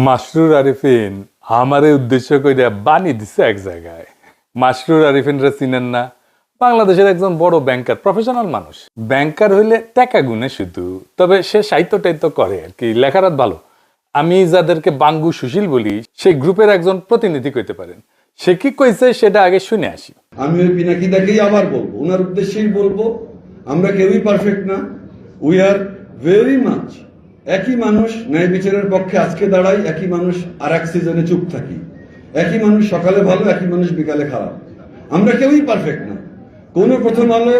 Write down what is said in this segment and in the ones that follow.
মাসরুর আরিফিন আমারে উদ্দেশ্য করে বানি দিছে এক জায়গায়। মাসরুর আরিফিনরা চিনেন না? বাংলাদেশের একজন বড় ব্যাংকার, প্রফেশনাল মানুষ। ব্যাংকার হইলে টাকা গুনে শুধু, তবে সে সাহিত্য টাইত্য করে আর কি, লেখারাত ভালো। আমি যাদেরকে বাঙ্গু সুশীল বলি, সেই গ্রুপের একজন প্রতিনিধি কইতে পারেন। সে কি কইছে সেটা আগে শুনে আসি। আমি ওই পিনাকিদাকেই আবার বলবো, ওনার উদ্দেশ্যেই বলবো, আমরা কেউই পারফেক্ট না। উই আর ভেরি মাচ একই মানুষ, ন্যায় বিচারের পক্ষে আজকে দাঁড়াই, একই মানুষ আর এক সিজনে চুপ থাকি, একই মানুষ সকালে ভালো, একই মানুষ বিকালে খারাপ। আমরা কেউই পারফেক্ট না। কোনো প্রথম আলো,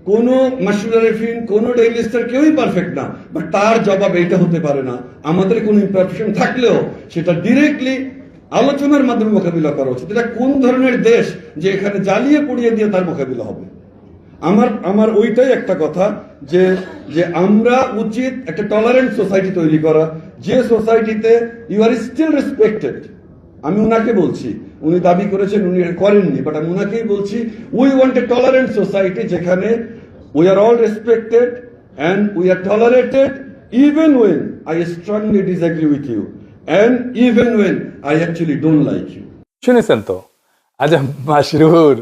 কোনো মাসরুর আরিফিন, কোনো ডেইলি স্টার কেউই পারফেক্ট না। বাট তার জবাব এইটা হতে পারে না, আমাদের কোনো ইমপারফেকশন থাকলেও সেটা ডিরেক্টলি আলোচনার মাধ্যমে মোকাবিলা করা উচিত। এটা কোন ধরনের দেশ যে এখানে জ্বালিয়ে পুড়িয়ে দিয়ে তার মোকাবিলা হবে? আমার ওইটাই একটা কথা, যে যে আমরা উচিত একটা টলারেন্ট সোসাইটি তৈরি করা, যে সোসাইটিতে ইউ আর স্টিল রেসপেক্টেড। আমি উনাকে বলছি, উনি দাবি করেছেন উনি করেননি, বাট আমি উনাকেই বলছি, we want a tolerant society যেখানে we are all respected and we are tolerated even when I strongly disagree with you and even when I actually don't like you. শুনেছেন তো? আচ্ছা মাসরুর,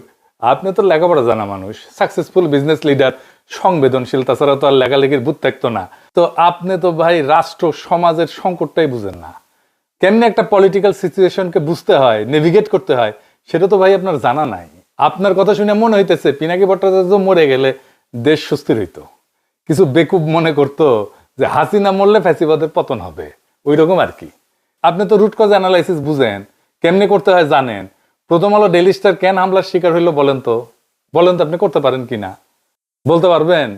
আপনি তো লেখাপড়া জানা মানুষ, সাকসেসফুল বিজনেস লিডার, সংবেদনশীল, তাছাড়া তো আর লেখালেখির বুদ্ধ থাকতো না। তো আপনি তো ভাই রাষ্ট্র সমাজের সংকটটাই বুঝেন না। কেমনি একটা পলিটিক্যাল সিচুয়েশনকে বুঝতে হয়, নেভিগেট করতে হয়, সেটা তো ভাই আপনার জানা নাই। আপনার কথা শুনে মনে হইতেছে পিনাকি ভট্টাচার্য মরে গেলে দেশ সুস্থির হইতো। কিছু বেকুব মনে করতো যে হাসিনা মরলে ফ্যাসিবাদের পতন হবে, ওই রকম আর কি। আপনি তো রুট কজ অ্যানালাইসিস বুঝেন, কেমনে করতে হয় জানেন। প্রথম আলো ডেইলি স্টার কেন হামলার শিকার হইলো বলেন তো আপনি করতে পারেন কিনা বলতে পারবেন?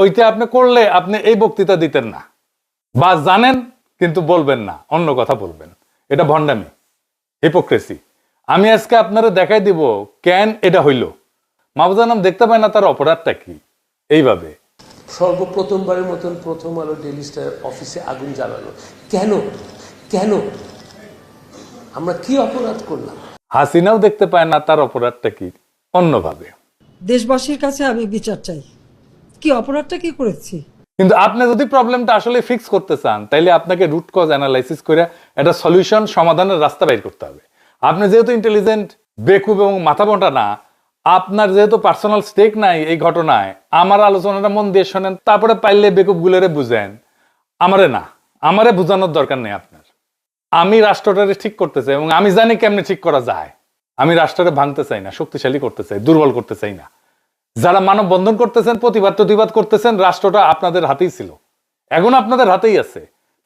ওইটা আপনি করলে আপনি এই বক্তৃতা দিতেন না, বা জানেন কিন্তু বলবেন না, অন্য কথা বলবেন। এটা ভণ্ডামি, হিপোক্রেসি। আমি আজকে আপনারা দেখাই দিব কেন এটা হইল। মাহফুজা নাম দেখতে পায় না, তার অপরাধটা কি? এইভাবে সর্বপ্রথমবারের মতন প্রথম আলো ডেইলি স্টার অফিসে আগুন জ্বালালো কেন? কেন? আমরা কি অপরাধ করলাম? হাসিনাও দেখতে পায় না, তার অপরাধটা কি? অন্যভাবে দেশবাসীর কাছে আমি বিচার চাই, কি অপরাধটা কি করেছি। কিন্তু আপনি যদি প্রবলেমটা আসলে ফিক্স করতে চান, তাইলে আপনাকে রুট কজ অ্যানালাইসিস করে একটা সলিউশন, সমাধানের রাস্তা বের করতে হবে। আপনি যেহেতু ইন্টেলিজেন্ট, বেকুব এবং মাথা মোটা না, আপনার যেহেতু পার্সোনাল স্টেক নাই এই ঘটনায়, আমার আলোচনাটা মন দিয়ে শোনেন, তারপরে পাইলে বেকুব গুলোরে বুঝেন। আমারে বুঝানোর দরকার নেই আপনার। আমি রাষ্ট্রটারে ঠিক করতে চাই এবং আমি জানি কেমনে ঠিক করা যায়। আমি রাষ্ট্রটা ভাঙতে চাই না, শক্তিশালী করতে চাই, দুর্বল করতে চাই না। যারা মানব বন্ধন করতেছেন, প্রতিবাদ করতেছেন, রাষ্ট্রটা আপনাদের হাতেই ছিল, এখন আপনাদের হাতেই আছে।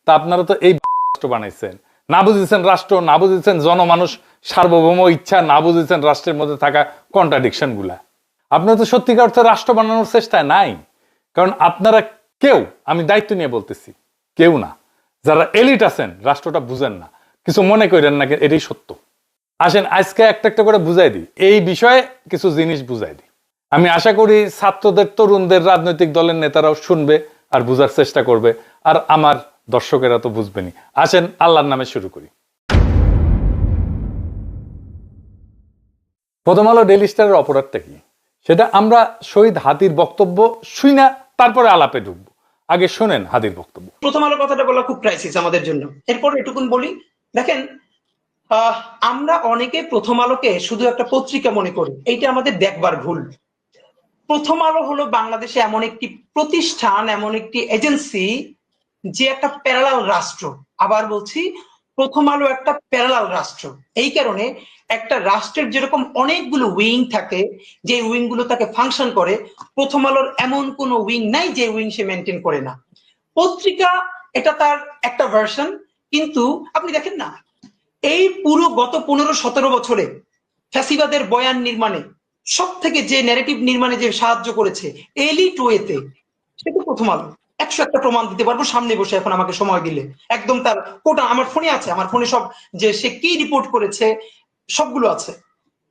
তা আপনারা তো এই রাষ্ট্র বানাইছেন, না বুঝেছেন রাষ্ট্র, না বুঝেছেন জনমানুষ সার্বভৌম ইচ্ছা, না বুঝেছেন রাষ্ট্রের মধ্যে থাকা কন্ট্রাডিকশন গুলা। আপনারা তো সত্যিকার অর্থে রাষ্ট্র বানানোর চেষ্টায় নাই, কারণ আপনারা কেউ, আমি দায়িত্ব নিয়ে বলতেছি, কেউ না, যারা এলিট আছেন রাষ্ট্রটা বুঝেন না। কিছু মনে করেন না, এটাই সত্য। আসেন আজকে একটা একটা করে বুঝাই দিই, এই বিষয়ে কিছু জিনিস বুঝাই দিই। আমি আশা করি ছাত্রদের, তরুণদের, রাজনৈতিক দলের নেতারাও শুনবে আর বুঝার চেষ্টা করবে, আর আমার দর্শকেরা তো বুঝবেনি। আসেন আল্লাহর নামে শুরু করি। প্রথম আলো ডেইলি স্টারের অপরাধটা কি সেটা আমরা শহীদ হাদির বক্তব্য শুই না, তারপরে আলাপে ঢুকবো। আগে শোনেন হাদির বক্তব্য। প্রথম আলো কথাটা বলা খুব ক্রাইসিস আমাদের জন্য। এরপর এটুকুন বলি, দেখেন আমরা অনেকে প্রথম আলোকে শুধু একটা পত্রিকা মনে করি, এইটা আমাদের দেখবার ভুল। প্রথম আলো হলো বাংলাদেশে এমন একটি প্রতিষ্ঠান, এমন একটি এজেন্সি, যে একটা প্যারালাল রাষ্ট্র। আবার বলছি, প্রথম আলো একটা প্যারালাল রাষ্ট্র। এই কারণে একটা রাষ্ট্রের যেরকম অনেকগুলো উইং থাকে, যে উইং গুলো তাকে ফাংশন করে, প্রথম আলোর এমন কোনো উইং নাই যে উইং সে মেনটেন করে না। পত্রিকা এটা তার একটা ভার্সন, কিন্তু আপনি দেখেন না, এই পুরো গত 15-17 বছরে ফ্যাসিবাদের বয়ান নির্মাণে সব থেকে যে ন্যারেটিভ নির্মাণে যে সাহায্য করেছে এলিট ওয়েতে, সেটা প্রথম আলো। 101টা প্রমাণ দিতে পারবো সামনে বসে, এখন আমাকে সময় দিলে একদম তার কোটা আমার ফোনে আছে, আমার ফোনে সব, যে সে কি রিপোর্ট করেছে সবগুলো আছে।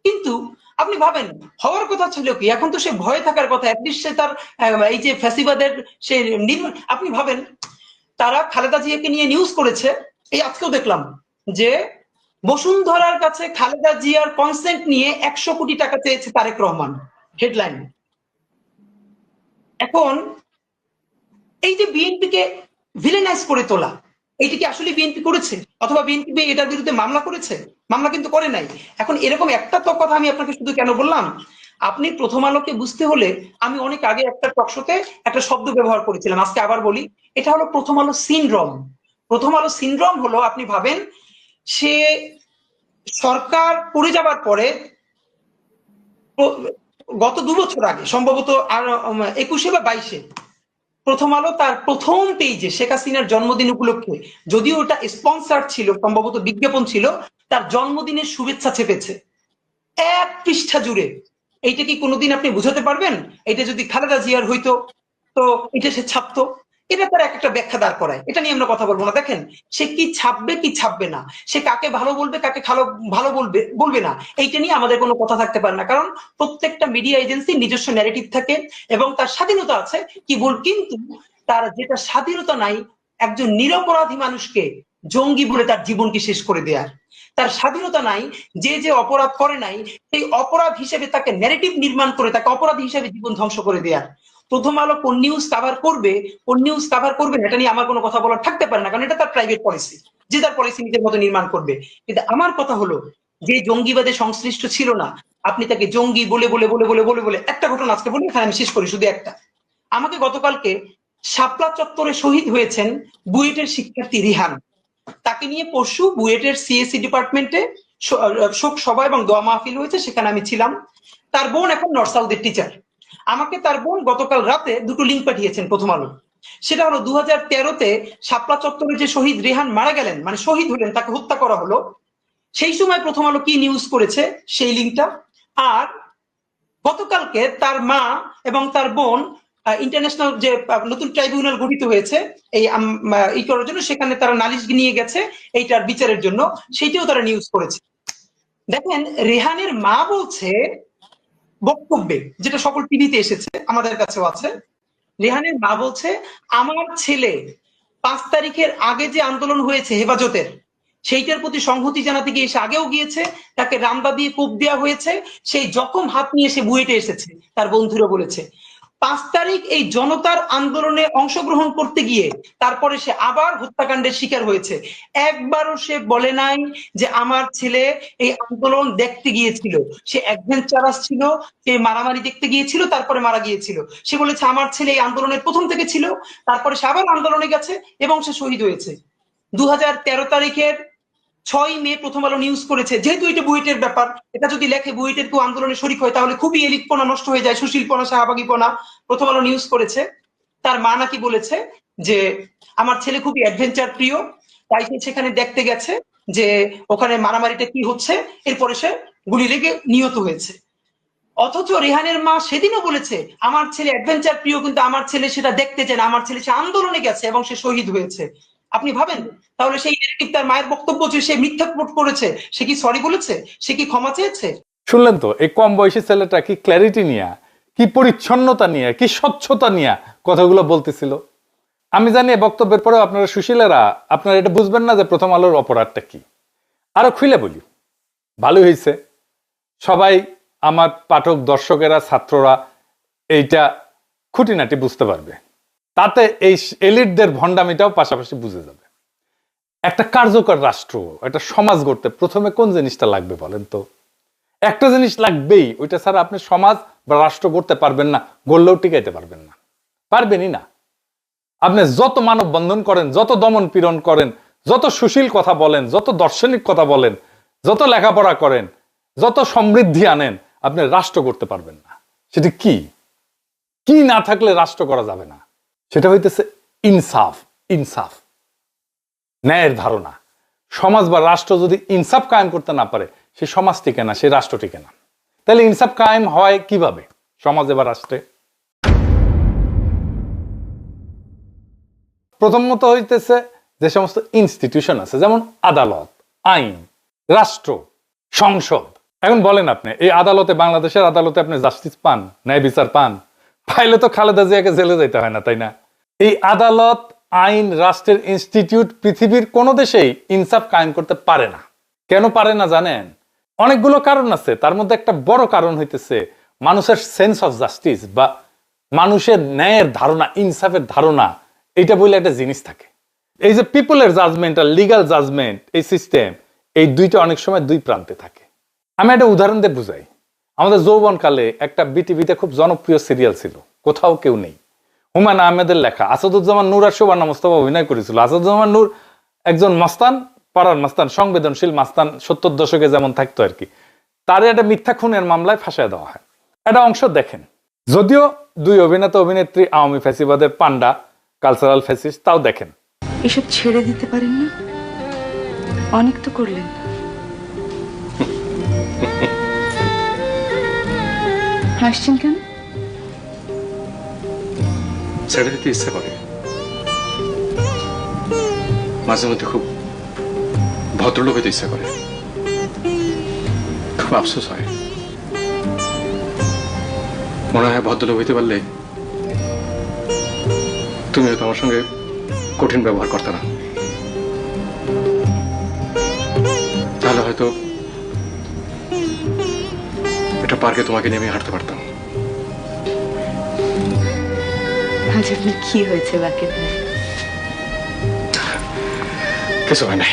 কিন্তু আপনি ভাবেন, হওয়ার কথা ছিল কি, এখন তো সে ভয়ে থাকার কথা, অ্যাটলিস্ট সে তার এই যে ফ্যাসিবাদের সে নির্মাণ। আপনি ভাবেন, তারা খালেদা জিয়াকে নিয়ে নিউজ করেছে, এই আজকেও দেখলাম যে বসুন্ধরার কাছে খালেদা জিয়ার কনসেন্ট নিয়ে 100 কোটি টাকা চেয়েছে তারেক রহমান, হেডলাইন। এখন এই যে বিএনপিকে ভিলেনাইজ করে তোলা, এইটা কি আসলে বিএনপি করেছে? অথবা বিএনপি এটার বিরুদ্ধে মামলা করেছে? মামলা কিন্তু করে নাই। এখন এরকম একটা তো কথা আমি আপনাকে শুধু কেন বললাম, আপনি প্রথম আলোকে বুঝতে হলে আমি অনেক আগে একটা টকশোতে একটা শব্দ ব্যবহার করেছিলাম, আজকে আবার বলি, এটা হলো প্রথম আলো সিনড্রোম। প্রথম আলো সিনড্রোম হলো, আপনি ভাবেন, সে সরকার পড়ে যাবার পরে গত 2 বছর আগে সম্ভবত আর 21 বা 22-এ প্রথম আলো তার প্রথম পেজে শেখ হাসিনার জন্মদিন উপলক্ষে, যদিও ওটা স্পন্সার ছিল, সম্ভবত বিজ্ঞাপন ছিল, তার জন্মদিনের শুভেচ্ছা চেপেছে 1 পৃষ্ঠা জুড়ে। এইটা কি কোনোদিন আপনি বুঝাতে পারবেন? এটা যদি খালেদা জিয়ার হইতো তো এটা সে ছাপতো? এটা তার একটা ব্যাখ্যা দাঁড় করায়, এটা নিয়ে আমরা কথা বলবো না। দেখেন, সে কি ছাপবে কি ছাপবে না, সে কাকে ভালো বলবে কাকে ভালো বলবে বলবে না, এইটা নিয়ে আমাদের কোনো কথা থাকতে পারে না, কারণ প্রত্যেকটা মিডিয়া এজেন্সির নিজস্ব ন্যারেটিভ থাকে এবং তার স্বাধীনতা আছে। কিন্তু তার যেটা স্বাধীনতা নাই, একজন নিরপরাধী মানুষকে জঙ্গি বলে তার জীবনকে শেষ করে দেয়ার। তার স্বাধীনতা নাই যে যে অপরাধ করে নাই সেই অপরাধ হিসেবে তাকে ন্যারেটিভ নির্মাণ করে তাকে অপরাধী হিসেবে জীবন ধ্বংস করে দেয়ার। প্রথম আলো কোন নিউজ কাভার করবে কোন নিউজ কাভার করবে না, এটা নিয়ে আমার কোনো কথা বলার থাকতে পারে না, কারণ এটা তার প্রাইভেট পলিসি, যে তার পলিসি নিজের মতো নির্মাণ করবে। কিন্তু আমার কথা হলো, যে জঙ্গিবাদে সংশ্লিষ্ট ছিল না, আপনি তাকে জঙ্গি বলে বলে বলে বলে বলে বলে একটা ঘটনা আজকে বলি, এখানে আমি শেষ করি শুধু একটা। আমাকে গতকালকে শাপলা চত্বরে শহীদ হয়েছেন বুয়েটের শিক্ষার্থী রিহান, তাকে নিয়ে পরশু বুয়েটের সিএসসি ডিপার্টমেন্টে শোক সভা এবং দোয়া মাহফিল হয়েছে, সেখানে আমি ছিলাম। তার বোন এখন নর্থ সাউথের টিচার। আমাকে তার বোন গতকাল রাতে 2টো লিঙ্ক পাঠিয়েছেন প্রথম আলো। সেটা হলো 2013-তে শাপলা চত্বরে যে শহীদ রেহান মারা গেলেন, মানে শহীদ হলেন, তাকে হত্যা করা হলো, সেই সময় প্রথম আলো কি নিউজ করেছে সেই লিঙ্কটা। আর গতকালকে তার মা এবং তার বোন ইন্টারন্যাশনাল যে নতুন ট্রাইব্যুনাল গঠিত হয়েছে এই করার জন্য, সেখানে তারা নালিশ নিয়ে গেছে এইটার বিচারের জন্য, সেইটাও তারা নিউজ করেছে। দেখেন, রেহানের মা বলছে বক্তব্যে, যেটা সকল টিভিতে এসেছে, আমাদের কাছেও আছে, রেহানের মা বলছে, আমার ছেলে 5 তারিখের আগে যে আন্দোলন হয়েছে হেফাজতের, সেইটার প্রতি সংহতি জানাতে গিয়ে সে আগেও গিয়েছে, তাকে রামদা দিয়ে কোপ দেওয়া হয়েছে, সেই জখম হাত নিয়ে সে বুয়েটে এসেছে, তার বন্ধুরা বলেছে। 5 তারিখ এই জনতার আন্দোলনে অংশগ্রহণ করতে গিয়ে তারপরে সে আবার হত্যাকাণ্ডের শিকার হয়েছে। একবারও সে বলে নাই যে আমার ছেলে এই আন্দোলন দেখতে গিয়েছিল, সে অ্যাডভেঞ্চারাস ছিল, সে মারামারি দেখতে গিয়েছিল, তারপরে মারা গিয়েছিল। সে বলেছে আমার ছেলে এই আন্দোলনের প্রথম থেকে ছিল, তারপরে সে আবার আন্দোলনে গেছে এবং সে শহীদ হয়েছে। 2013 তারিখের 6 মে প্রথম আলো নিউজ করেছে, যেহেতু এটা বুয়েটের ব্যাপার, এটা যদি লেখে বুয়েটের কেউ আন্দোলনে শরিক হয় তাহলে খুবই এলিটপনা নষ্ট হয়ে যায়, সুশীলপনা শাহবাগীপনা। প্রথম আলো নিউজ করেছে, তার মা নাকি বলেছে যে আমার ছেলে খুবই অ্যাডভেঞ্চার প্রিয়, তাই সে সেখানে দেখতে গেছে যে ওখানে মারামারিটা কি হচ্ছে, এরপরে সে গুলি লেগে নিহত হয়েছে। অথচ রেহানের মা সেদিনও বলেছে আমার ছেলে অ্যাডভেঞ্চার প্রিয়, কিন্তু আমার ছেলে সেটা দেখতে চায় না, আমার ছেলে সে আন্দোলনে গেছে এবং সে শহীদ হয়েছে। আপনি ভাবেন, তাহলে সেই নেগেটিভ তার মায়ের বক্তব্য যে সে মিথ্যা প্রোট করেছে, সে কি সরি বলেছে, সে কি ক্ষমা চেয়েছে? শুনলেন তো, এই কম বয়সী ছেলেটা কি ক্ল্যারিটি নিয়ে, কি পরিচ্ছন্নতা নিয়ে, কি স্বচ্ছতা নিয়ে কথাগুলো বলতেছিল। আমি জানি বক্তব্যের পরেও আপনারা সুশীলেরা আপনারা এটা বুঝবেন না যে প্রথম আলোর অপরাধটা কি। আরো খুলে বলি, ভালো হয়েছে সবাই আমার পাঠক দর্শকেরা ছাত্ররা এইটা খুঁটিনাটি বুঝতে পারবে, তাতে এই এলিটদের ভণ্ডামিটাও পাশাপাশি বুঝে যাবে। একটা কার্যকর রাষ্ট্র, একটা সমাজ গড়তে প্রথমে কোন জিনিসটা লাগবে বলেন তো? একটা জিনিস লাগবেই, ওইটা ছাড়া আপনি সমাজ বা রাষ্ট্র গড়তে পারবেন না, গড়লেও টিকাইতে পারবেন না, পারবেনই না। আপনি যত মানব বন্ধন করেন, যত দমন পীড়ন করেন, যত সুশীল কথা বলেন, যত দার্শনিক কথা বলেন, যত লেখাপড়া করেন, যত সমৃদ্ধি আনেন, আপনি রাষ্ট্র করতে পারবেন না। সেটা কি কি না থাকলে রাষ্ট্র করা যাবে না, সেটা হইতেছে ইনসাফ। ইনসাফ, ন্যায়ের ধারণা। সমাজ বা রাষ্ট্র যদি ইনসাফ কায়েম করতে না পারে, সে সমাজ টিকে না, সে রাষ্ট্র টিকে না। তাহলে ইনসাফ কায়েম হয় কিভাবে সমাজে বা রাষ্ট্রে? প্রথমত হইতেছে যে সমস্ত ইনস্টিটিউশন আছে, যেমন আদালত, আইন, রাষ্ট্র, সংসদ। এখন বলেন আপনি এই আদালতে, বাংলাদেশের আদালতে আপনি জাস্টিস পান, ন্যায় বিচার পান? পাইলে তো খালেদা জিয়াকে জেলে যেতে হয় না, তাই না? এই আদালত, আইন, রাষ্ট্রের ইনস্টিটিউট পৃথিবীর কোন দেশেই ইনসাফ কায়েম করতে পারে না। কেন পারে না জানেন? অনেকগুলো কারণ আছে, তার মধ্যে একটা বড় কারণ হইতেছে মানুষের সেন্স অফ জাস্টিস বা মানুষের ন্যায়ের ধারণা, ইনসাফের ধারণা, এটা বলে একটা জিনিস থাকে। এই যে পিপলের জাজমেন্ট আর লিগাল জাজমেন্ট, এই সিস্টেম, এই দুইটা অনেক সময় দুই প্রান্তে থাকে। আমি একটা উদাহরণ দিয়ে বুঝাই। আমাদের যৌবনকালে একটা বিটিভিতে খুব জনপ্রিয় সিরিয়াল ছিল, কোথাও কেউ নেই। হুমায়ুন আহমেদের লেখা, আসাদুজ্জামান নূর আর শোভানা মোস্তফা অভিনয় করেছিল। আসাদুজ্জামান নূর একজন মাস্তান, পাড়ার মাস্তান, সংবেদনশীল মাস্তান, 70 দশকে যেমন থাকতো আর কি। তার একটা মিথ্যা খুনের মামলায় ফাঁসায় দেওয়া হয়। একটা অংশ দেখেন। যদিও দুই অভিনেতা অভিনেত্রী আওয়ামী ফ্যাসিবাদের পান্ডা, কালচারাল ফ্যাসিস্ট, তাও দেখেন। এসব ছেড়ে দিতে পারেন না? অনেক তো করলেন। হাসছেন কেন? ছেড়ে দিতে ইচ্ছে করে, মাঝে মধ্যে খুব ভদ্রলোক হইতে ইচ্ছা করে, খুব আফসোস হয়। মনে হয় ভদ্রলোক হইতে পারলে তুমি হয়তো আমার সঙ্গে কঠিন ব্যবহার করতে না, তাহলে হয়তো এটা পার্কে তোমাকে নিয়ে আমি হাঁটতে পারতাম। আজ আপনার কি হয়েছে বাকের ভাই? কিছু হয় নাই,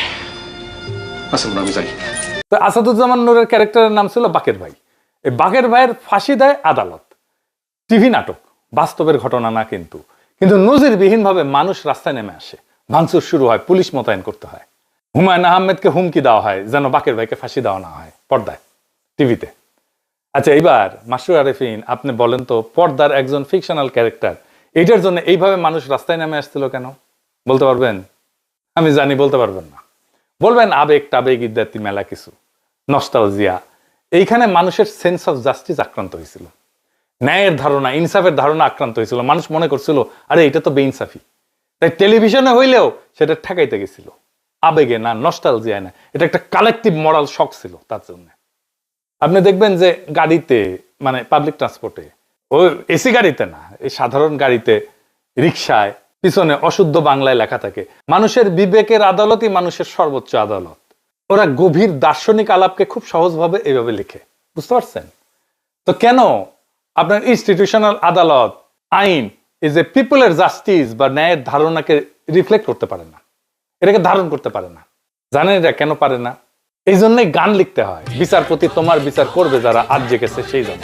আসুন আমি যাই। তো আসাদুজ্জামান নূরের ক্যারেক্টারের নাম ছিল বাকের ভাই। এই বাকের ভাইয়ের ফাঁসি দেয় আদালত। টিভি নাটক, বাস্তবের ঘটনা না কিন্তু। কিন্তু নজিরবিহীন ভাবে মানুষ রাস্তায় নেমে আসে, ভাঙচুর শুরু হয়, পুলিশ মোতায়েন করতে হয়। হুমায়ুন আহমেদকে হুমকি দেওয়া হয় যেন বাকের ভাইকে ফাঁসি দেওয়া না হয়, পর্দায়, টিভিতে। আচ্ছা, এইবার মাসরুর আরেফিন, আপনি বলেন তো, পর্দার একজন ফিকশনাল ক্যারেক্টার, এইটার জন্য এইভাবে মানুষ রাস্তায় নেমে আসছিল কেন? বলতে পারবেন? আমি জানি বলতে পারবেন না। বলবেন আবেগ টাবেগ ইত্যাদি মেলা কিছু, নস্টালজিয়া। এইখানে মানুষের সেন্স অফ জাস্টিস আক্রান্ত হয়েছিল, ন্যায়ের ধারণা, ইনসাফের ধারণা আক্রান্ত হয়েছিল। মানুষ মনে করছিল আরে এটা তো বেইনসাফি, তাই টেলিভিশনে হইলেও সেটা ঠেকাইতে গেছিল। আবেগে না, নস্টালজিয়ায় না, এটা একটা কালেকটিভ মরাল শক ছিল তার জন্য। আপনি দেখবেন যে গাড়িতে, মানে পাবলিক ট্রান্সপোর্টে, ও এসি গাড়িতে না, এই সাধারণ গাড়িতে, রিক্সায় পিছনে অশুদ্ধ বাংলায় লেখা থাকে, মানুষের বিবেকের আদালতই মানুষের সর্বোচ্চ আদালত। ওরা গভীর দার্শনিক আলাপকে খুব সহজভাবে এইভাবে লিখে, বুঝতে পারছেন? তো কেন আপনার ইনস্টিটিউশনাল আদালত, আইন, এই যে পিপলের জাস্টিস বা ন্যায়ের ধারণাকে রিফ্লেক্ট করতে পারে না, এটাকে ধারণ করতে পারে না? জানেন এটা কেন পারে না? এই জন্যই গান লিখতে হয়, বিচারপতি তোমার বিচার করবে যারা আজ জেগেছে সেই জন্য।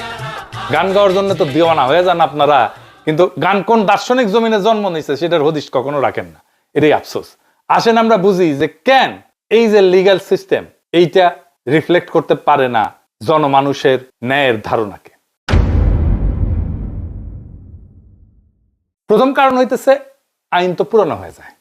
গান গাওয়ার জন্য তো দিওয়ানা হয়ে যান আপনারা, কিন্তু গান কোন দার্শনিক জমিনে জন্ম নিয়েছে সেটার হদিশ কখনো রাখেন না। এটাই আফসোস। আসেন আমরা বুঝি যে কেন এই যে লিগ্যাল সিস্টেম, এইটা রিফ্লেক্ট করতে পারে না জনমানুষের ন্যায়ের ধারণাকে। প্রথম কারণ হইতেছে আইন তো পুরনো হয়ে যায়,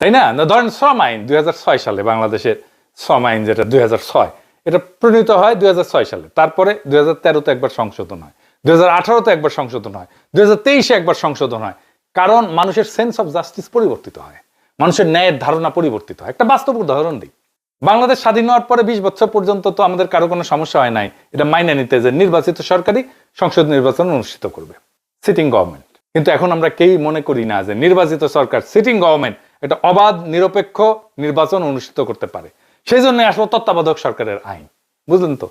তাই না? ধরেন শ্রম আইন 2006 সালে, বাংলাদেশের শ্রম আইন যেটা 2006, এটা প্রণীত হয় 2006 সালে। তারপরে 2013-তে একবার সংশোধন হয়, 2018-তে একবার সংশোধন হয়, 2023-এ একবার সংশোধন হয়। কারণ মানুষের সেন্স অফ জাস্টিস পরিবর্তিত হয়, মানুষের ন্যায়ের ধারণা পরিবর্তিত হয়। একটা বাস্তব উদাহরণ দিই। বাংলাদেশ স্বাধীন হওয়ার পরে 20 বছর পর্যন্ত তো আমাদের কারো কোনো সমস্যা হয় নাই এটা মাইনে নিতে যে নির্বাচিত সরকারি সংসদ নির্বাচন অনুষ্ঠিত করবে, সিটিং গভর্নমেন্ট। কিন্তু এখন আমরা কেউই মনে করি না যে নির্বাচিত সরকার, সিটিং গভর্নমেন্ট, এটা অবাধ নিরপেক্ষ নির্বাচন অনুষ্ঠিত করতে পারে। সেই জন্য আসলে তত্ত্বাবধায়ক সরকারের আইন, বুঝলেন তো?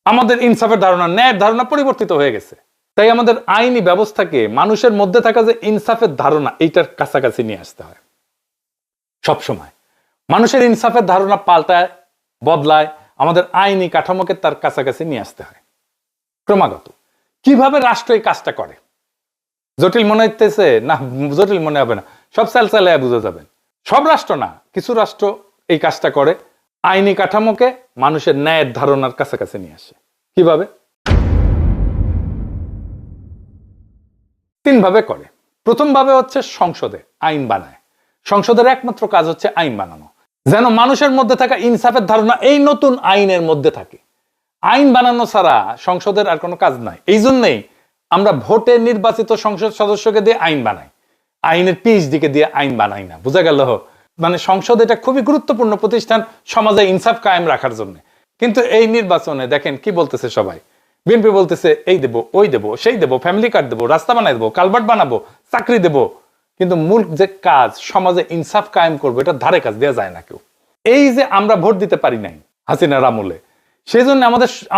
আমাদের ইনসাফের ধারণা, ন্যায়ের ধারণা পরিবর্তিত হয়ে গেছে। তাই আমাদের আইনি ব্যবস্থাকে মানুষের মধ্যে থাকা যে ইনসাফের ধারণা, এইটার কাছাকাছি নিয়ে আসতে হয় সবসময়। মানুষের ইনসাফের ধারণা পাল্টায়, বদলায়, আমাদের আইনি কাঠামোকে তার কাছাকাছি নিয়ে আসতে হয় ক্রমাগত। কিভাবে রাষ্ট্র এই কাজটা করে জটিল মনে হইতেছে না? জটিল মনে হবে না, সব চালায় বুঝে যাবেন। সব রাষ্ট্র না, কিছু রাষ্ট্র এই কাজটা করে, আইনি কাঠামোকে মানুষের ন্যায়ের ধারণার কাছাকাছি নিয়ে আসে। কিভাবে? 3 ভাবে করে। প্রথম ভাবে হচ্ছে সংসদে আইন বানায়। সংসদের একমাত্র কাজ হচ্ছে আইন বানানো, যেন মানুষের মধ্যে থাকা ইনসাফের ধারণা এই নতুন আইনের মধ্যে থাকে। আইন বানানো ছাড়া সংসদের আর কোনো কাজ নাই। এই জন্যই আমরা ভোটে নির্বাচিত সংসদ সদস্যকে দিয়ে আইন বানাই, আইনের পিএইচডিকে দিয়ে আইন বানাই না। বোঝা গেল? মানে সংসদ এটা খুবই গুরুত্বপূর্ণ প্রতিষ্ঠান সমাজে ইনসাফ কায়েম রাখার জন্য। কিন্তু এই নির্বাচনে দেখেন কি বলতেছে সবাই। বিএনপি বলতেছে এই দেব, ওই দেব, সেই দেব, ফ্যামিলি কার্ড দেবো, রাস্তা বানাই দেবো, কালভার্ট বানাবো, চাকরি দেবো। কিন্তু মূল যে কাজ, সমাজে ইনসাফ কায়েম করবো, এটা ধারে কাজ দেওয়া যায় না কেউ। এই যে আমরা ভোট দিতে পারি নাই হাসিনার আমলে, সেই জন্য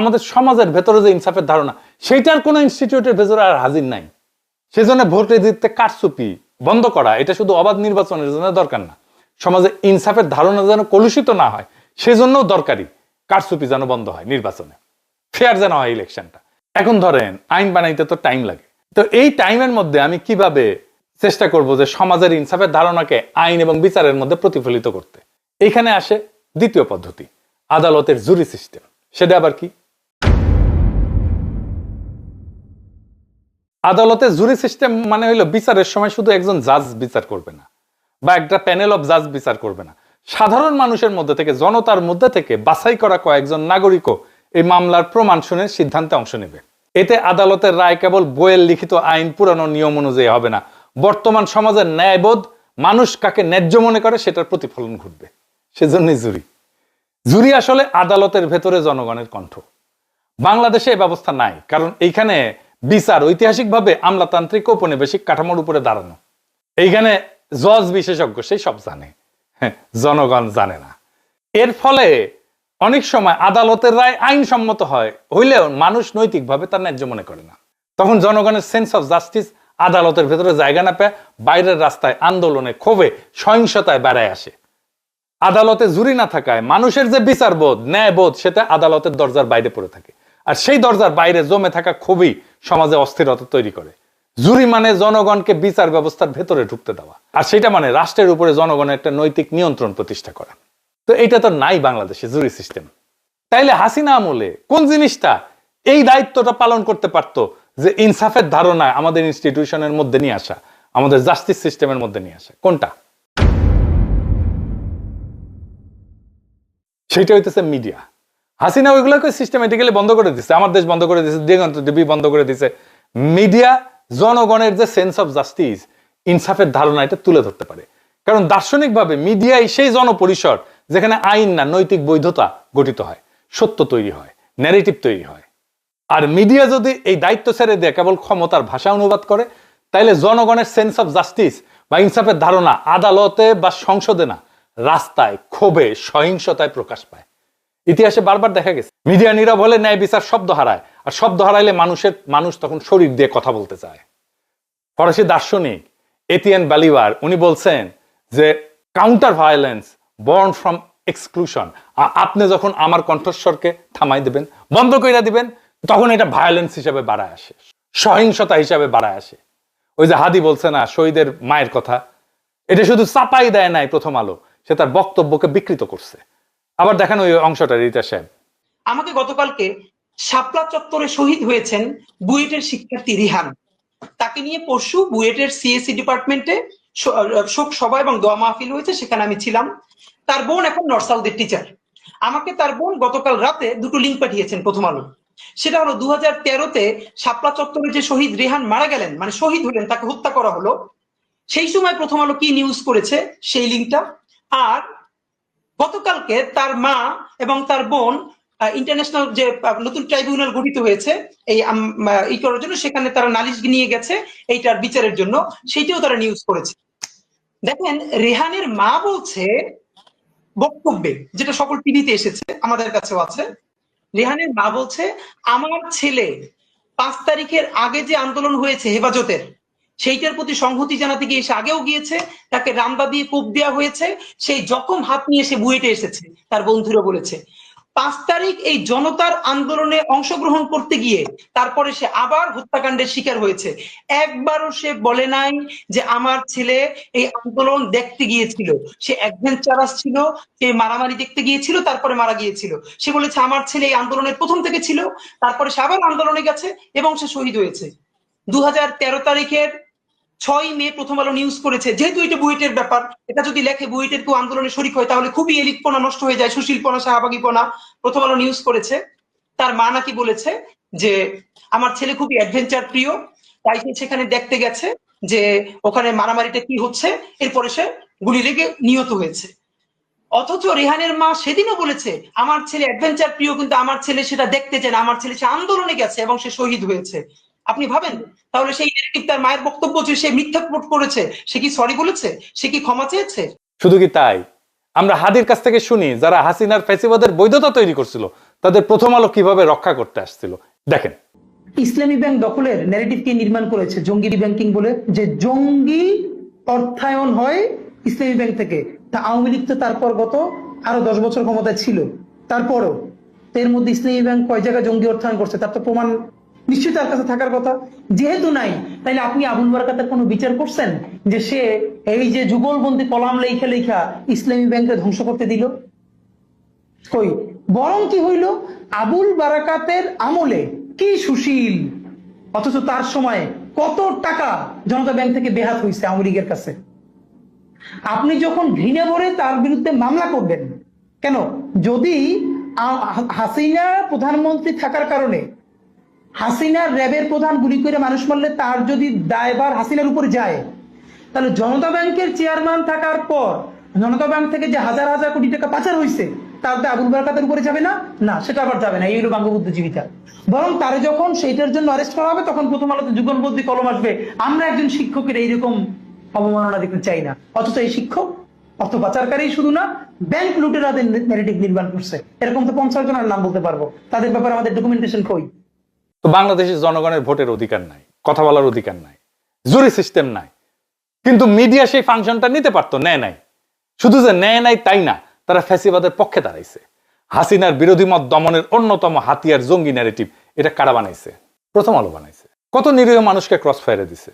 আমাদের সমাজের ভেতরে যে ইনসাফের ধারণা, সেইটার কোনো ইনস্টিটিউটের ভেতরে আর হাজির নাই। সেই জন্য ভোটে দিতে কারচুপি বন্ধ করা, এটা শুধু অবাধ নির্বাচনের জন্য দরকার না, সমাজে ইনসাফের ধারণা যেন কলুষিত না হয়, সেজন্য দরকারি কারচুপি যেন বন্ধ হয়, নির্বাচনে ফেয়ার যেন হয় ইলেকশনটা। এখন ধরেন আইন বানাইতে তো টাইম লাগে, তো এই টাইমের মধ্যে আমি কিভাবে চেষ্টা করব যে সমাজের ইনসাফের ধারণাকে আইন এবং বিচারের মধ্যে প্রতিফলিত করতে? এইখানে আসে দ্বিতীয় পদ্ধতি, আদালতের জুরি সিস্টেম। সেটা আবার কি? আদালতের জুরি সিস্টেম মানে হইলো বিচারের সময় শুধু একজন জাজ বিচার করবে না বা একটা প্যানেল অফ জাজ বিচার করবে না, সাধারণ মানুষের মধ্যে থেকে, জনতার মধ্যে থেকে বাছাই করা কয়েকজন নাগরিকও এই মামলার প্রমাণ শুনে সিদ্ধান্তে অংশ নেবে। এতে আদালতের রায় কেবল বইয়ের লিখিত আইন পুরানো নিয়ম অনুযায়ী হবে না, বর্তমান সমাজের ন্যায়বোধ, মানুষ কাকে ন্যায্য মনে করে সেটার প্রতিফলন ঘটবে। সেজন্যই জুরি। জুরি আসলে আদালতের ভেতরে জনগণের কণ্ঠ। বাংলাদেশে এই ব্যবস্থা নাই, কারণ এইখানে বিচার ঐতিহাসিকভাবে আমলাতান্ত্রিক ঔপনিবেশিক কাঠামোর উপরে দাঁড়ানো। এইখানে জজ বিশেষজ্ঞ, সেই সব জানে, জনগণ জানে না। এর ফলে অনেক সময় আদালতের রায় আইনসম্মত হয় হইলেও মানুষ নৈতিকভাবে তার ন্যায্য মনে করে না। তখন জনগণের সেন্স অফ জাস্টিস আদালতের ভেতরে জায়গা না পেয়ে বাইরের রাস্তায়, আন্দোলনে, ক্ষোভে, সহিংসতায় বেড়ায় আসে। আদালতে জুরি না থাকায় মানুষের যে বিচারবোধ, ন্যায়বোধ, সেটা আদালতের দরজার বাইরে পড়ে থাকে। আর সেই দরজার বাইরে জমে থাকা ক্ষোভই সমাজে অস্থিরতা তৈরি করে। জুরি মানে জনগণকে বিচার ব্যবস্থার ভেতরে ঢুকতে দেওয়া, আর সেটা মানে রাষ্ট্রের উপরে জনগণের একটা নৈতিক নিয়ন্ত্রণ প্রতিষ্ঠা করা। তো এটা তো নাই বাংলাদেশে জুরি সিস্টেম। তাইলে হাসিনা আমলে কোন জিনিসটা এই দায়িত্বটা পালন করতে পারত, যে ইনসাফের ধারণা আমাদের ইনস্টিটিউশনের মধ্যে নিয়ে আসা, আমাদের জাস্টিস সিস্টেমের মধ্যে নিয়ে আসা? কোনটা? সেটা হইতেছে মিডিয়া। হাসিনা ওইগুলোকে সিস্টেমেটিক্যালি বন্ধ করে দিচ্ছে, আমার দেশ বন্ধ করে দিচ্ছে, দিগন্ত টিভি বন্ধ করে দিচ্ছে। মিডিয়া জনগণের যে সেন্স অফ জাস্টিস, ইনসাফের ধারণা, এটা তুলে ধরতে পারে। কারণ দার্শনিকভাবে মিডিয়াই সেই জনপরিসর যেখানে আইন না, নৈতিক বৈধতা গঠিত হয়, সত্য তৈরি হয়, ন্যারেটিভ তৈরি হয়। আর মিডিয়া যদি এই দায়িত্ব ছেড়ে দিয়ে কেবল ক্ষমতার ভাষা অনুবাদ করে, তাইলে জনগণের সেন্স অফ জাস্টিস বা ইনসাফের ধারণা আদালতে বা সংসদে না, রাস্তায়, ক্ষোভে, সহিংসতায় প্রকাশ পায়। ইতিহাসে বারবার দেখা গেছে মিডিয়া নীরব হলে ন্যায় বিচার শব্দ হারায়, আর শব্দ হারাইলে মানুষ তখন শরীর দিয়ে কথা বলতে চায়। ফরাসি দার্শনিক এতিয়ান বালিভার উনি বলছেন যে counter violence born from exclusion. আপনি যখন আমার কণ্ঠস্বরকে থামাই দিবেন, বন্ধ করে দিবেন, তখন এটা ভায়োলেন্স হিসাবে বাড়ায় আসে, সহিংসতা হিসাবে বাড়ায় আসে। ওই যে হাদি বলছে না শহীদের মায়ের কথা, এটা শুধু চাপাই দেয় নাই প্রথম আলো, সে তার বক্তব্যকে বিকৃত করছে। আবার দেখেন ওই অংশটা, রিতা সাহেব। আমাকে গতকালকে শাপলা চত্বরে শহীদ হয়েছেন বুয়েটের শিক্ষার্থী রিহান, তাকে নিয়ে পরশু বুয়েটের সিএসসি ডিপার্টমেন্টে শোক সভা এবং দোয়া মাহফিল হয়েছে, সেখানে আমি ছিলাম। তার বোন এখন নর্থ সাউথের টিচার। আমাকে তার বোন গতকাল রাতে দুটো লিঙ্ক পাঠিয়েছেন প্রথম আলো। সেটা হলো 2013-তে শাপলা চত্বরে যে শহীদ রেহান মারা গেলেন, মানে শহীদ হলেন, তাকে হত্যা করা হলো, সেই সময় প্রথম আলো কি নিউজ করেছে সেই লিঙ্কটা। আর গতকালকে তার মা এবং তার বোন ইন্টারন্যাশনাল যে নতুন ট্রাইব্যুনাল গঠিত হয়েছে এই করার জন্য, সেখানে তারা নালিশ নিয়ে গেছে এইটার বিচারের জন্য, সেইটাও তারা নিউজ করেছে। দেখেন রেহানের মা বলছে বক্তব্যে, যেটা সকল টিভিতে এসেছে, আমাদের কাছেও আছে, রেহানের মা বলছে আমার ছেলে 5 তারিখের আগে যে আন্দোলন হয়েছে হেফাজতের, সেইটার প্রতি সংহতি জানাতে গিয়ে সে আগেও গিয়েছে, তাকে রামদা দিয়ে কোপ দেওয়া হয়েছে, সেই জখম হাত নিয়ে সে বুয়েটে এসেছে। তার বন্ধুরা বলেছে 5 তারিখ এই জনতার আন্দোলনে অংশগ্রহণ করতে গিয়ে তারপরে সে আবার হত্যাকাণ্ডের শিকার হয়েছে। একবারও সে বলে নাই যে আমার ছেলে এই আন্দোলন দেখতে গিয়েছিল, সে অ্যাডভেঞ্চারাস ছিল, সে মারামারি দেখতে গিয়েছিল, তারপরে মারা গিয়েছিল। সে বলেছে আমার ছেলে এই আন্দোলনের প্রথম থেকে ছিল, তারপরে সে আবার আন্দোলনে গেছে এবং সে শহীদ হয়েছে। 2013 তারিখের 6 মে প্রথম আলো নিউজ করেছে, যেহেতু এটা বুয়েটের ব্যাপার, এটা যদি লেখে বুয়েটের কেউ আন্দোলনে শরিক হয় তাহলে খুবই এলিটপনা নষ্ট হয়ে যায়, সুশীলপনা, শাহবাগীপনা। প্রথম আলো নিউজ করেছে তার মা নাকি বলেছে যে আমার ছেলে খুবই অ্যাডভেঞ্চার প্রিয়, তাই সে সেখানে দেখতে গেছে যে ওখানে মারামারিটা কি হচ্ছে, এরপরে সে গুলি লেগে নিহত হয়েছে। অথচ রেহানের মা সেদিনও বলেছে আমার ছেলে অ্যাডভেঞ্চার প্রিয়, কিন্তু আমার ছেলে সেটা দেখতে চায় না, আমার ছেলে সে আন্দোলনে গেছে এবং সে শহীদ হয়েছে। আপনি ভাবেন তাহলে সেই নেগেটিভ তার মায়ের বক্তব্য যে সে মিথ্যা রিপোর্ট করেছে, সে কি সরি বলেছে, সে কি ক্ষমা চেয়েছে? শুধু কি তাই, আমরা হাদির কাছ থেকে শুনি যারা হাসিনার ফ্যাসিবাদের বৈধতা তৈরি করছিল তাদের প্রথম আলো কিভাবে রক্ষা করতে আসছিল। দেখেন, ইসলামী ব্যাংক দখলের ন্যারেটিভকে নির্মাণ করেছে জঙ্গি ব্যাংকিং বলে, যে জঙ্গি অর্থায়ন হয় ইসলামী ব্যাংক থেকে, তা আওয়ামী লীগ তো তারপর গত আরো 10 বছর ক্ষমতায় ছিল, তারপরও এর মধ্যে ইসলামী ব্যাংক কয় জায়গায় জঙ্গি অর্থায়ন করছে তার তো প্রমাণ নিশ্চয়ই তার কাছে থাকার কথা। যেহেতু নাই, তাইলে আপনি আবুল বারাকাতের কোনো বিচার করছেন যে সে এই যে যুগলবন্দি কলাম লেখা লেখা ইসলামী ব্যাংকে ধ্বংস করতে দিল? কই, বরং কি হইল, আবুল বারাকাতের আমলে কি সুশীল, অথচ তার সময় কত টাকা জনতা ব্যাংক থেকে বেহাত হয়েছে আওয়ামী লীগের কাছে। আপনি যখন ঘৃণা ভরে তার বিরুদ্ধে মামলা করবেন কেন? যদি হাসিনা প্রধানমন্ত্রী থাকার কারণে হাসিনার র্যাবের প্রধান গুলি করে মানুষ মারলে তার যদি দায়ভার হাসিনার উপর যায়, তাহলে জনতা ব্যাংকের চেয়ারম্যান থাকার পর জনতা ব্যাংক থেকে যে হাজার হাজার কোটি টাকা পাচার হয়েছে তার দায় আবুল বারাকাতের উপরে যাবে না? না, সেটা আবার যাবে না। এই হলো বঙ্গবুদ্ধিজীবিতা। বরং তারে যখন সেইটার জন্য অ্যারেস্ট করা হবে তখন প্রথম আলোতে যুগলবন্দি কলম আসবে, আমরা একজন শিক্ষকের এইরকম অবমাননা দেখতে চাই না। অথচ এই শিক্ষক অর্থ পাচারকারী শুধু না, ব্যাংক লুটেরাদের ন্যারেটিভ নির্মাণ করছে। এরকম তো 50 জনের নাম বলতে পারবো। তাদের ব্যাপারে আমাদের ডকুমেন্টেশন কই? তো বাংলাদেশের জনগণের ভোটের অধিকার নাই, কথা বলার অধিকার নাই, জুরি সিস্টেম নাই, কিন্তু মিডিয়া সেই ফাংশনটা নিতে পারতো, নেয় নাই। শুধু যে নেয় নাই তাই না, তারা ফ্যাসিবাদের পক্ষে দাঁড়াইছে। হাসিনার বিরোধী মত দমনের অন্যতম হাতিয়ার জঙ্গি ন্যারেটিভ, এটা কারা বানাইছে? প্রথম আলো বানাইছে। কত নিরীহ মানুষকে ক্রস ফায়ারে দিছে,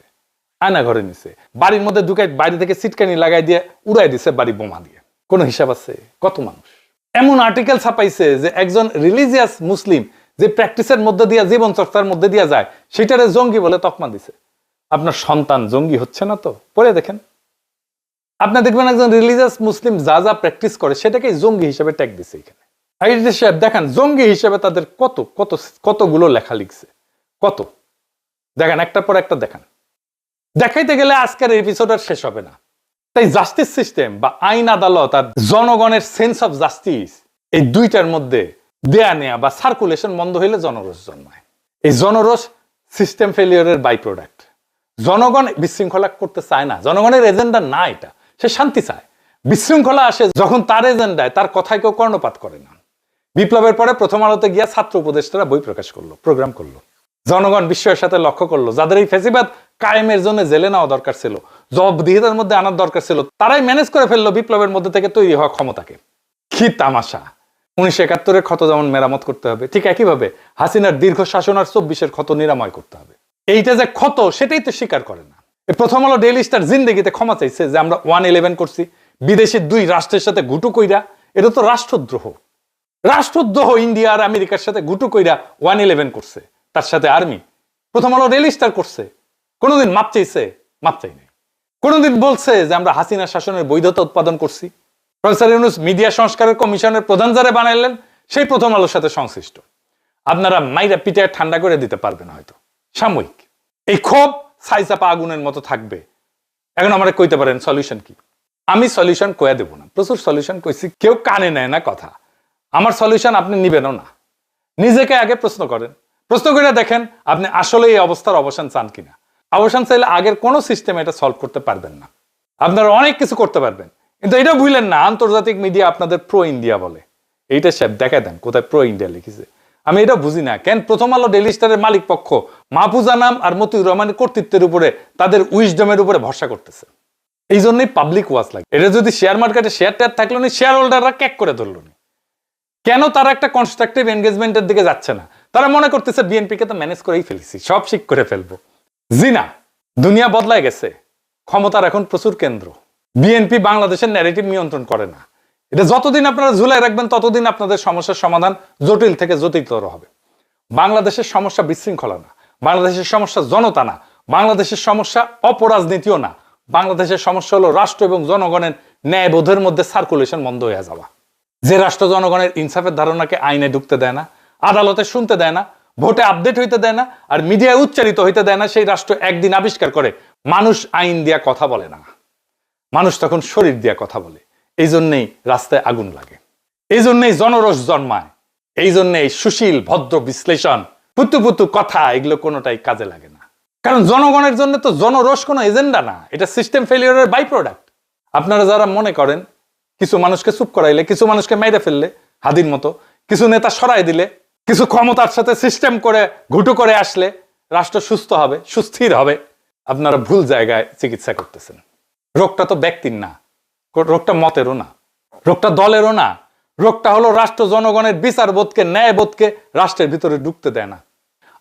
আয়না ঘরে নিছে, বাড়ির মধ্যে ঢুকাই বাইরে থেকে সিটকানি লাগাই দিয়ে উড়াই দিছে বাড়ি বোমা দিয়ে। কোনো হিসাব আছে? কত মানুষ এমন আর্টিকেল ছাপাইছে যে একজন রিলিজিয়াস মুসলিম যে প্র্যাকটিসের মধ্যে দিয়া, জীবন চর্চার মধ্যে দিয়া যায়, সেটারে জঙ্গি বলে তকমা দিছে। আপনার সন্তান জঙ্গি হচ্ছে না তো? পরে দেখেন, আপনি দেখবেন একজন রিলিজিয়াস মুসলিম যা যা প্র্যাকটিস করে সেটাকে জঙ্গি হিসেবে ট্যাগ দিছে এখানে। সাহেব দেখেন, জঙ্গি হিসেবে তাদের কত কত কতগুলো লেখা লিখছে, কত দেখেন, একটার পর একটা দেখান। দেখাইতে গেলে আজকের এপিসোড আর শেষ হবে না। তাই জাস্টিস সিস্টেম বা আইন আদালত আর জনগণের সেন্স অফ জাস্টিস, এই দুইটার মধ্যে দেয়া নেয়া বা সার্কুলেশন বন্ধ হইলে জনরোষ জন্মায়। এই জনরোষ সিস্টেম ফেলিওরের বাই প্রোডাক্ট। জনগণ বিশৃঙ্খলা করতে চায় না, জনগণের এজেন্ডা না এটা, সে শান্তি চায়। বিশৃঙ্খলা আসে যখন তার এজেন্ডায়, তার কথায় কেউ কর্ণপাত করে না। বিপ্লবের পরে প্রথম আলোতে গিয়া ছাত্র উপদেষ্টারা বই প্রকাশ করলো, প্রোগ্রাম করলো, জনগণ বিস্ময়ের সাথে লক্ষ্য করলো যাদের এই ফ্যাসিবাদ কায়েমের জন্য জেলে নেওয়া দরকার ছিল, জবাবদিহিতার মধ্যে আনার দরকার ছিল, তারাই ম্যানেজ করে ফেললো বিপ্লবের মধ্যে থেকে তৈরি হওয়া ক্ষমতাকে। কি তামাশা! 1971-এর ক্ষত যেমন মেরামত করতে হবে, ঠিক একইভাবে হাসিনার দীর্ঘ শাসন আর 24-এর ক্ষত নিরাময় করতে হবে। এইটা যে ক্ষত, সেটাই তো স্বীকার করে না। প্রথম আলো ডেইলি স্টার জিন্দেগিতে ক্ষমা চাইছে যে আমরা 111 করছি, বিদেশি 2 রাষ্ট্রের সাথে গুটু কইরা। এটা তো রাষ্ট্রদ্রোহ। রাষ্ট্রদ্রোহ ইন্ডিয়া আর আমেরিকার সাথে গুটু কইরা 111 করছে, তার সাথে আর্মি। প্রথম আলো ডেইলি স্টার করছে, কোনোদিন মাপ চাইছে? মাপ চাই নাই। কোনোদিন বলছে যে আমরা হাসিনা শাসনের বৈধতা উৎপাদন করছি? প্রফেসর ইউনূস মিডিয়া সংস্কারের কমিশনের প্রধান যারা বানাইলেন, সেই প্রথম আলোর সাথে সংশ্লিষ্ট। আপনারা মাইরা পিটায় ঠান্ডা করে দিতে পারবেন হয়তো, সাময়িক। এই ক্ষোভ ছাইচাপা আগুনের মতো থাকবে। এখন আমরা কইতে পারেন সলিউশন কি? আমি সলিউশন কয়ে দেব না, প্রচুর সলিউশন কইছি, কেউ কানে নেয় না কথা। আমার সলিউশন আপনি নিবেনও না। নিজেকে আগে প্রশ্ন করেন, প্রশ্ন করে দেখেন আপনি আসলে এই অবস্থার অবসান চান কিনা। অবসান চাইলে আগের কোনো সিস্টেম এটা সলভ করতে পারবেন না। আপনারা অনেক কিছু করতে পারবেন, কিন্তু এটা ভুলেন না আন্তর্জাতিক মিডিয়া আপনাদের প্রো ইন্ডিয়া বলে। এইটা সাহেব দেখা দেন কোথায় প্রো ইন্ডিয়া লিখেছে। আমি এটা বুঝি না কেন প্রথম আলো ডেইলি স্টারের মালিক পক্ষ মাহফুজা নাম আর মতিউর রহমানের কর্তৃত্বের উপরে, তাদের উইজডমের উপরে ভরসা করতেছে। এই জন্যই পাবলিক ওয়াচ লাগে। এটা যদি শেয়ার মার্কেটে শেয়ার টেয়ার থাকলো না, শেয়ার হোল্ডাররা ক্যাক করে ধরলো না। কেন তারা একটা কনস্ট্রাকটিভ এনগেজমেন্টের দিকে যাচ্ছে না? তারা মনে করতেছে বিএনপিকে তো ম্যানেজ করেই ফেলেছি, সব ঠিক করে ফেলবো। জি না, দুনিয়া বদলায় গেছে, ক্ষমতার এখন প্রচুর কেন্দ্র। বিএনপি বাংলাদেশের ন্যারেটিভ নিয়ন্ত্রণ করে না। এটা যতদিন আপনারা ঝুলাই রাখবেন ততদিন আপনাদের সমস্যার সমাধান জটিল থেকে জটিলতর হবে। বাংলাদেশের সমস্যা বিশৃঙ্খলা না, বাংলাদেশের সমস্যা জনতা না, বাংলাদেশের সমস্যা অপরাজনীতিও না। বাংলাদেশের সমস্যা হলো রাষ্ট্র এবং জনগণের ন্যায়বোধের মধ্যে সার্কুলেশন বন্ধ হয়ে যাওয়া। যে রাষ্ট্র জনগণের ইনসাফের ধারণাকে আইনে ঢুকতে দেয় না, আদালতে শুনতে দেয় না, ভোটে আপডেট হইতে দেয় না, আর মিডিয়ায় উচ্চারিত হইতে দেয় না, সেই রাষ্ট্র একদিন আবিষ্কার করে মানুষ আইন দিয়া কথা বলে না, মানুষ তখন শরীর দিয়া কথা বলে। এই জন্যেই রাস্তায় আগুন লাগে, এই জন্যেই জনরোষ জন্মায়, এই জন্যেই সুশীল ভদ্র বিশ্লেষণ, পুতু পুতু কথা, এগুলো কোনোটাই কাজে লাগে না। কারণ জনগণের জন্য তো জনরোষ কোনো এজেন্ডা না, এটা সিস্টেম ফেলিওরের বাই প্রোডাক্ট। আপনারা যারা মনে করেন কিছু মানুষকে চুপ করাইলে, কিছু মানুষকে মেরে ফেললে হাদির মতো, কিছু নেতা সরাই দিলে, কিছু ক্ষমতার সাথে সিস্টেম করে ঘুটু করে আসলে রাষ্ট্র সুস্থ হবে, সুস্থির হবে, আপনারা ভুল জায়গায় চিকিৎসা করতেছেন। রোগটা তো ব্যক্তির না, রোগটা মতেরও না, রোগটা দলেরও না, রোগটা হলো রাষ্ট্র জনগণের বিচারবোধকে, ন্যায়বোধকে রাষ্ট্রের ভিতরে ঢুকতে দেয় না।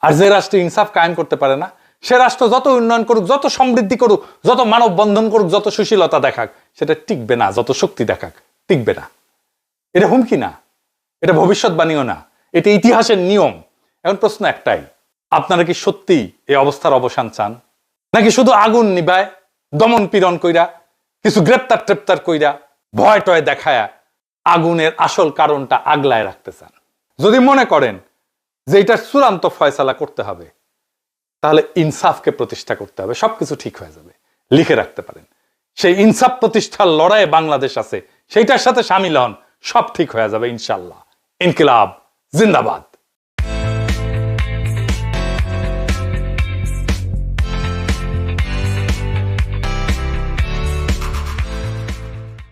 আর যে রাষ্ট্রে ইনসাফ কায়েম করতে পারে না, সে রাষ্ট্র যত উন্নয়ন করুক, যত সমৃদ্ধি করুক, যত মানব বন্ধন করুক, যত সুশীলতা দেখাক, সেটা টিকবে না। যত শক্তি দেখাক, টিকবে না। এটা হুমকি না, এটা ভবিষ্যৎবাণীও না, এটা ইতিহাসের নিয়ম। এখন প্রশ্ন একটাই, আপনারা কি সত্যি এই অবস্থার অবসান চান, নাকি শুধু আগুন নিবায় দমন পীড়ন কইরা, কিছু গ্রেপ্তার টেপ্তার কইরা, ভয় টয় দেখায়া আগুনের আসল কারণটা আগলায় রাখতে চান? যদি মনে করেন যে এটার চূড়ান্ত ফয়সালা করতে হবে, তাহলে ইনসাফকে প্রতিষ্ঠা করতে হবে, সবকিছু ঠিক হয়ে যাবে। লিখে রাখতে পারেন, সেই ইনসাফ প্রতিষ্ঠার লড়াইয়ে বাংলাদেশ আছে, সেইটার সাথে সামিল হন, সব ঠিক হয়ে যাবে ইনশাল্লাহ। ইনকিলাব জিন্দাবাদ।